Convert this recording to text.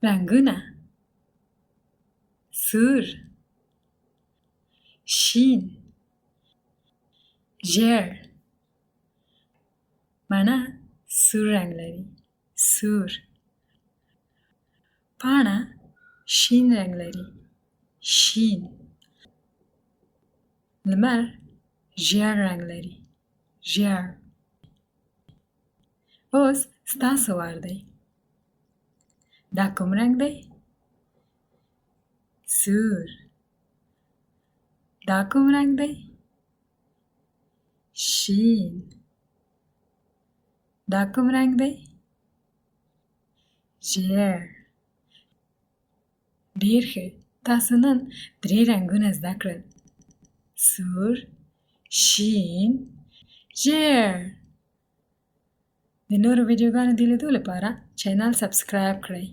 رنګونه سور شین ژیړ مڼه سور رنګ لري سور پاڼه شین رنګ لري شین لمر ژیړ رنګ لري ژیړ اوس ستاسو وار دی دا کوم رنګ دی سور دا کوم رنګ دی شین دا کوم رنګ دی ژیړ ډیر ښه تاسو نن 3 رنګونه زده کړل سور شین ژیړ د نورو ویډیوګانو د لیدو لپاره چینل سبسکرایب کړئ